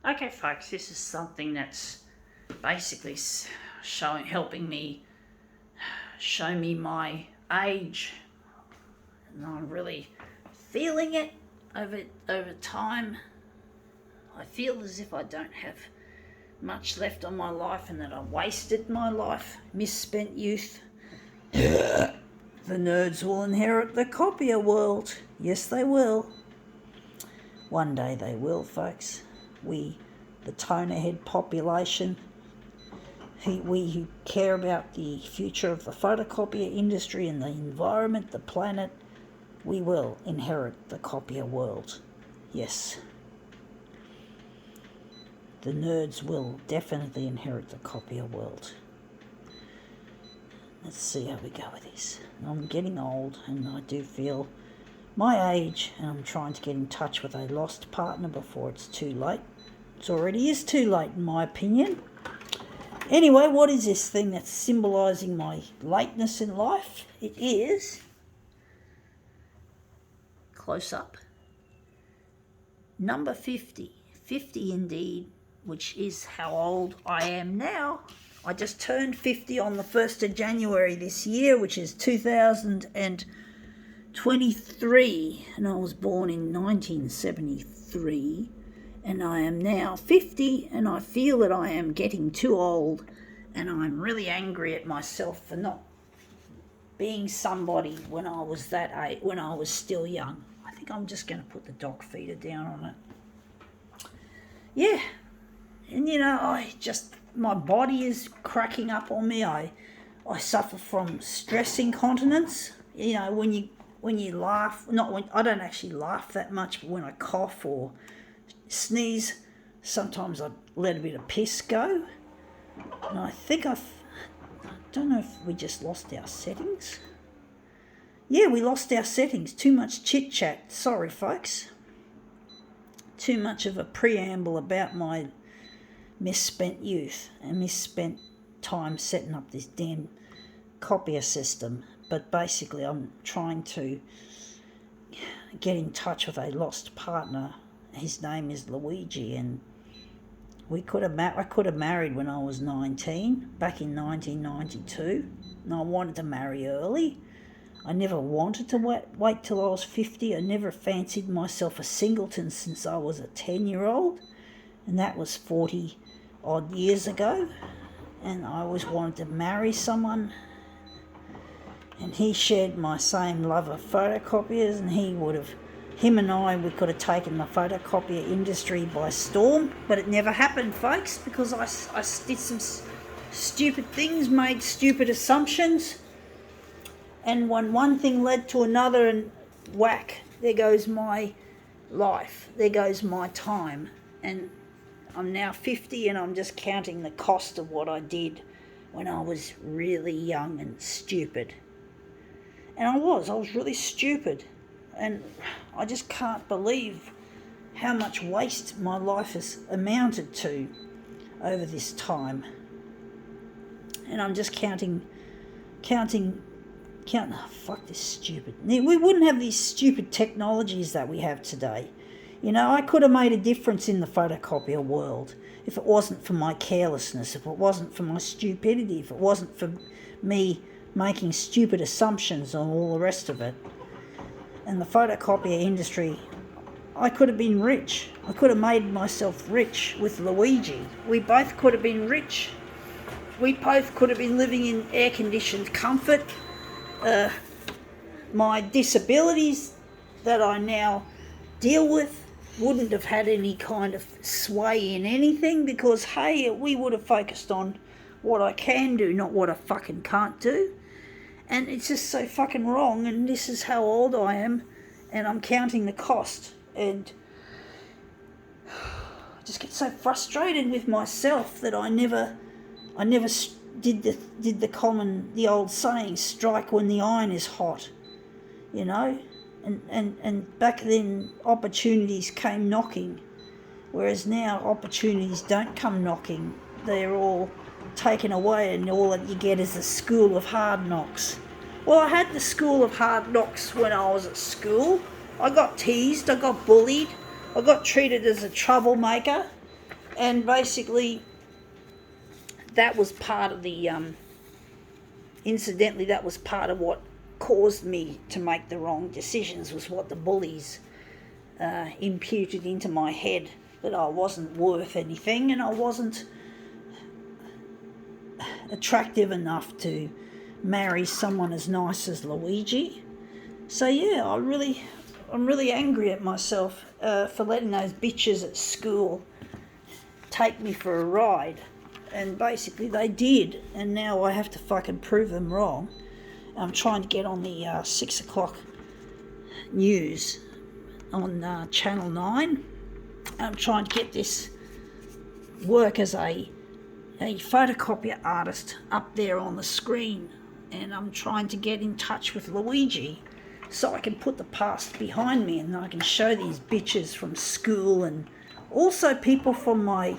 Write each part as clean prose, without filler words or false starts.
Okay, folks, this is something that's basically helping me show me my age, and I'm really feeling it over time. I feel as if I don't have much left on my life and that I wasted my life, misspent youth. The nerds will inherit the copier world. Yes, they will. One day they will, folks. We, the toner-head population, we who care about the future of the photocopier industry and the environment, the planet, we will inherit the copier world. Yes. The nerds will definitely inherit the copier world. Let's see how we go with this. I'm getting old and I do feel my age, and I'm trying to get in touch with a lost partner before it's too late. It already is too late in my opinion. Anyway, what is this thing that's symbolising my lateness in life? It is, close up, number 50. 50 indeed, which is how old I am now. I just turned 50 on the 1st of January this year, which is 2023, and I was born in 1973, and I am now 50, and I feel that I am getting too old, and I'm really angry at myself for not being somebody when I was that age, when I was still young. I think I'm just going to put the dog feeder down on it. Yeah, and my body is cracking up on me. I suffer from stress incontinence. When you laugh, I don't actually laugh that much, but when I cough or sneeze, sometimes I let a bit of piss go. And I think I don't know if we just lost our settings. Yeah, we lost our settings. Too much chit chat. Sorry, folks. Too much of a preamble about my misspent youth and misspent time setting up this damn copier system. But basically I'm trying to get in touch with a lost partner. His name is Luigi, and I could have married when I was 19, back in 1992, and I wanted to marry early. I never wanted to wait till I was 50. I never fancied myself a singleton since I was a 10-year-old, and that was 40 odd years ago, and I always wanted to marry someone, and he shared my same love of photocopiers, and him and I could have taken the photocopier industry by storm, but it never happened, folks, because I did some stupid things, made stupid assumptions, and when one thing led to another, and whack, there goes my life, there goes my time, and I'm now 50, and I'm just counting the cost of what I did when I was really young and stupid. And I was really stupid, and I just can't believe how much waste my life has amounted to over this time. And I'm just counting, fuck this stupid. We wouldn't have these stupid technologies that we have today. I could have made a difference in the photocopier world if it wasn't for my carelessness, if it wasn't for my stupidity, if it wasn't for me making stupid assumptions on all the rest of it. And the photocopier industry, I could have been rich. I could have made myself rich with Luigi. We both could have been rich. We both could have been living in air-conditioned comfort. My disabilities that I now deal with wouldn't have had any kind of sway in anything, because, hey, we would have focused on what I can do, not what I fucking can't do. And it's just so fucking wrong, and this is how old I am, and I'm counting the cost, and I just get so frustrated with myself that I never did the old saying, strike when the iron is hot, and back then opportunities came knocking, whereas now opportunities don't come knocking. They're all taken away, and all that you get is the school of hard knocks. Well, I had the school of hard knocks when I was at school. I got teased, I got bullied, I got treated as a troublemaker, And basically, that was part of the, incidentally, that was part of what caused me to make the wrong decisions, was what the bullies imputed into my head, that I wasn't worth anything and I wasn't attractive enough to marry someone as nice as Luigi. So yeah, I'm really angry at myself for letting those bitches at school take me for a ride. And basically they did, and now I have to fucking prove them wrong. I'm trying to get on the 6 o'clock news on Channel 9. I'm trying to get this work as a photocopier artist up there on the screen, and I'm trying to get in touch with Luigi so I can put the past behind me and I can show these bitches from school and also people from my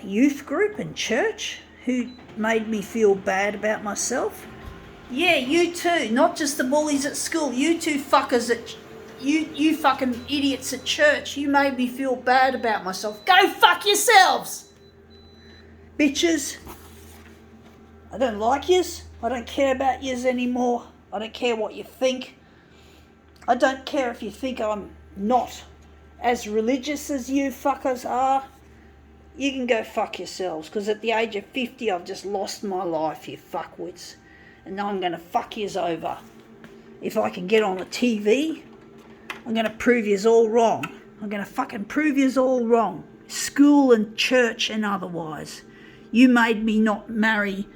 youth group and church who made me feel bad about myself. Yeah, you too, not just the bullies at school, you two fuckers at you fucking idiots at church, you made me feel bad about myself. Go fuck yourselves! Bitches, I don't like yous. I don't care about yous anymore. I don't care what you think. I don't care if you think I'm not as religious as you fuckers are. You can go fuck yourselves, because at the age of 50 I've just lost my life, you fuckwits. And I'm going to fuck yous over. If I can get on the TV, I'm going to prove yous all wrong. I'm going to fucking prove yous all wrong. School and church and otherwise. You made me not marry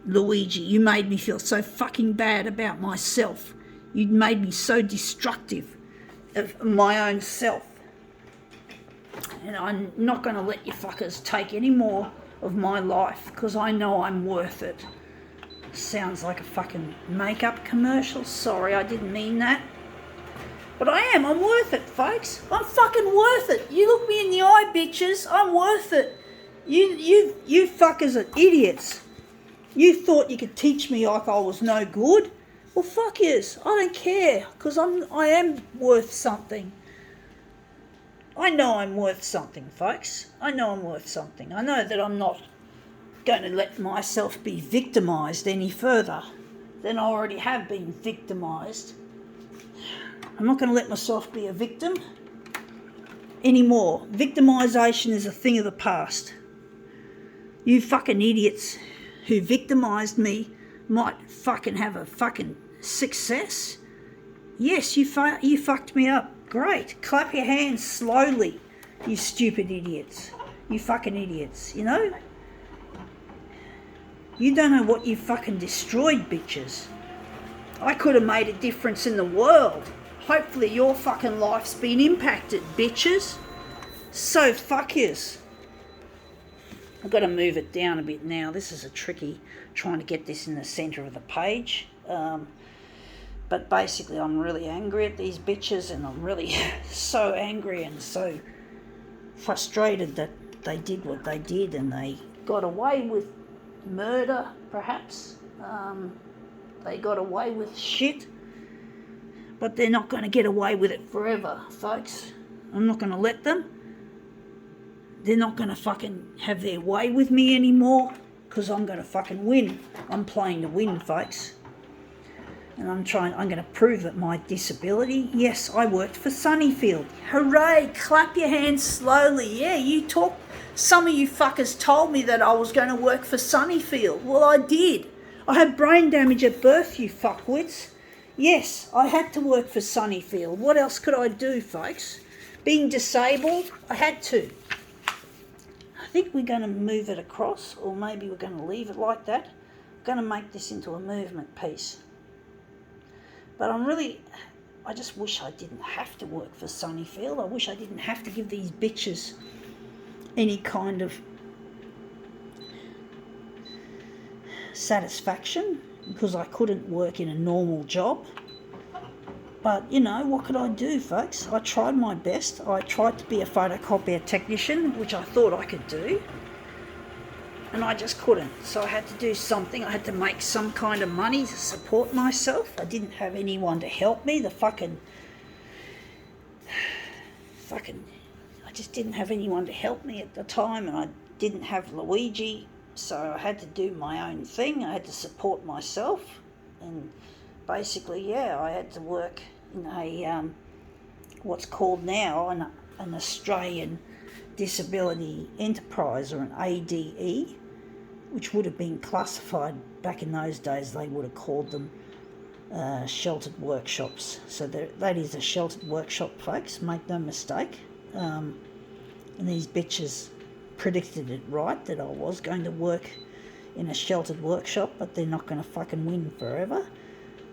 Luigi. You made me feel so fucking bad about myself. You made me so destructive of my own self. And I'm not going to let you fuckers take any more of my life, because I know I'm worth it. Sounds like a fucking makeup commercial. Sorry, I didn't mean that. But I am. I'm worth it, folks. I'm fucking worth it. You look me in the eye, bitches. I'm worth it. You fuckers are idiots. You thought you could teach me like I was no good? Well, fuck yous. I don't care, because I am worth something. I know I'm worth something, folks. I know I'm worth something. I know that I'm not going to let myself be victimised any further than I already have been victimised. I'm not going to let myself be a victim anymore. Victimisation is a thing of the past. You fucking idiots who victimised me might fucking have a fucking success. Yes, you fucked me up. Great. Clap your hands slowly, you stupid idiots. You fucking idiots, you know? You don't know what you fucking destroyed, bitches. I could have made a difference in the world. Hopefully your fucking life's been impacted, bitches. So fuck yous. I've got to move it down a bit now. This is a tricky, trying to get this in the centre of the page. But basically I'm really angry at these bitches, and I'm really so angry and so frustrated that they did what they did and they got away with murder, perhaps. They got away with shit, but they're not going to get away with it forever, folks. I'm not going to let them. They're not going to fucking have their way with me anymore, because I'm going to fucking win. I'm playing to win, folks. And I'm going to prove that my disability, yes, I worked for Sunnyfield. Hooray, clap your hands slowly. Yeah, some of you fuckers told me that I was going to work for Sunnyfield. Well, I did. I had brain damage at birth, you fuckwits. Yes, I had to work for Sunnyfield. What else could I do, folks? Being disabled, I had to. I think we're going to move it across, or maybe we're going to leave it like that. I'm going to make this into a movement piece. But I just wish I didn't have to work for Sunnyfield. I wish I didn't have to give these bitches any kind of satisfaction, because I couldn't work in a normal job. But, you know, what could I do, folks? I tried my best. I tried to be a photocopier technician, which I thought I could do. And I just couldn't. So I had to do something. I had to make some kind of money to support myself. I didn't have anyone to help me. I I just didn't have anyone to help me at the time, and I didn't have Luigi, so I had to do my own thing. I had to support myself, and basically, I had to work in a what's called now an Australian Disability Enterprise, or an ADE, which would have been classified back in those days. They would have called them sheltered workshops. So that is a sheltered workshop, folks, make no mistake. And these bitches predicted it right, that I was going to work in a sheltered workshop, but they're not going to fucking win forever.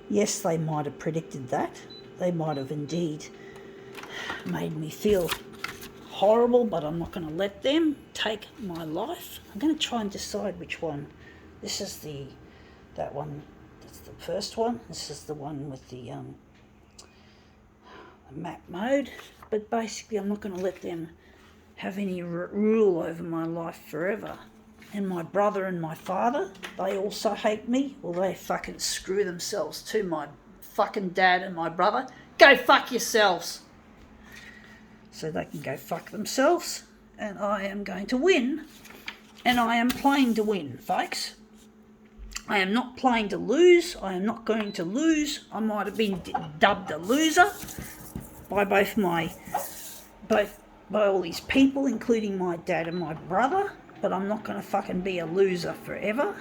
Yes, they might have predicted that. They might have indeed made me feel horrible, but I'm not going to let them take my life. I'm going to try and decide which one. This is that one. That's the first one. This is the one with the map mode. But basically, I'm not going to let them have any rule over my life forever. And my brother and my father, they also hate me. Well, they fucking screw themselves too. My fucking dad and my brother, go fuck yourselves. So they can go fuck themselves, and I am going to win, and I am playing to win, folks. I am not playing to lose. I am not going to lose. I might have been dubbed a loser by by all these people, including my dad and my brother, but I'm not going to fucking be a loser forever.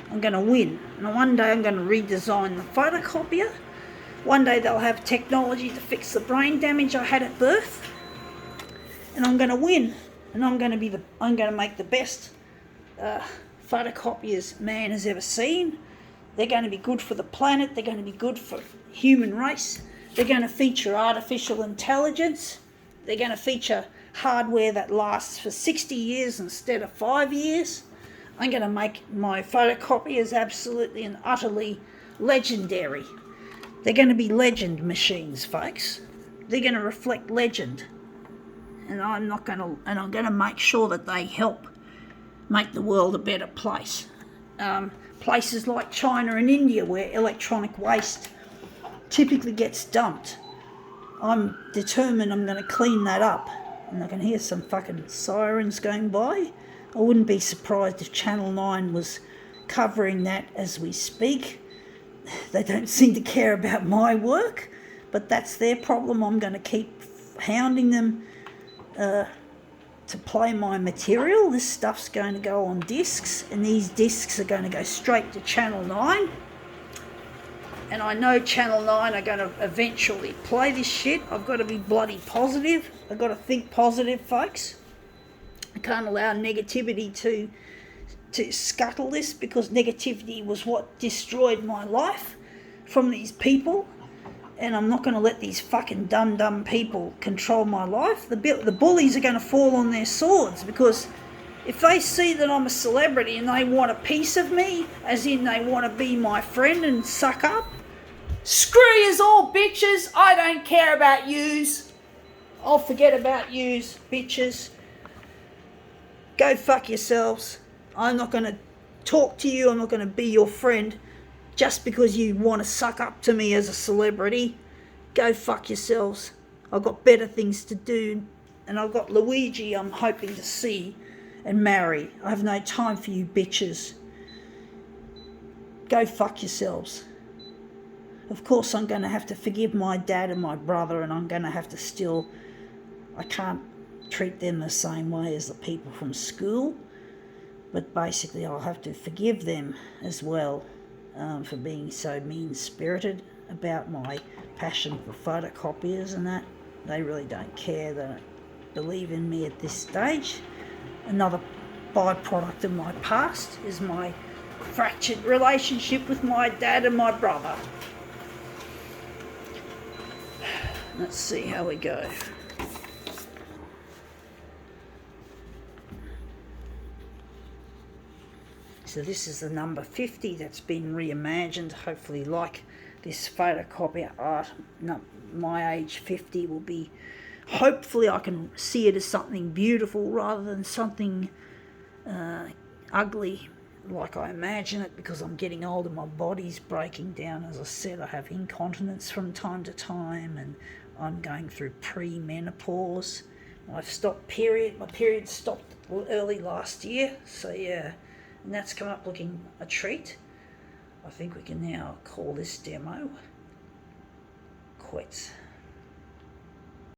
I'm going to win, and one day I'm going to redesign the photocopier. One day they'll have technology to fix the brain damage I had at birth. And I'm going to win, and I'm going to make the best photocopiers man has ever seen. They're going to be good for the planet. They're going to be good for human race. They're going to feature artificial intelligence. They're going to feature hardware that lasts for 60 years instead of 5 years. I'm going to make my photocopiers absolutely and utterly legendary. They're going to be legend machines, folks. They're going to reflect legend. And I'm going to make sure that they help make the world a better place. Places like China and India, where electronic waste typically gets dumped, I'm determined I'm going to clean that up. And I can hear some fucking sirens going by. I wouldn't be surprised if Channel 9 was covering that as we speak. They don't seem to care about my work, but that's their problem. I'm going to keep hounding them to play my material. This stuff's going to go on discs, and these discs are going to go straight to Channel 9. And I know Channel 9 are going to eventually play this shit. I've got to be bloody positive. I've got to think positive, folks. I can't allow negativity to scuttle this, because negativity was what destroyed my life from these people. And I'm not going to let these fucking dumb people control my life. The bullies are going to fall on their swords, because if they see that I'm a celebrity and they want a piece of me, as in they want to be my friend and suck up, screw yous all, bitches. I don't care about yous. I'll forget about yous, bitches. Go fuck yourselves. I'm not going to talk to you. I'm not going to be your friend just because you want to suck up to me as a celebrity. Go fuck yourselves. I've got better things to do, and I've got Luigi I'm hoping to see and marry. I have no time for you bitches. Go fuck yourselves. Of course I'm going to have to forgive my dad and my brother, and I'm going to have to I can't treat them the same way as the people from school, but basically I'll have to forgive them as well. For being so mean-spirited about my passion for photocopiers and that. They really don't care. They don't believe in me at this stage. Another byproduct of my past is my fractured relationship with my dad and my brother. Let's see how we go. So this is the number 50 that's been reimagined, hopefully like this photocopier art. My age 50 will be, hopefully I can see it as something beautiful rather than something ugly like I imagine it, because I'm getting older, my body's breaking down. As I said, I have incontinence from time to time, and I'm going through pre-menopause. I've stopped my period stopped early last year, so yeah, and that's come up looking a treat. I think we can now call this demo quits.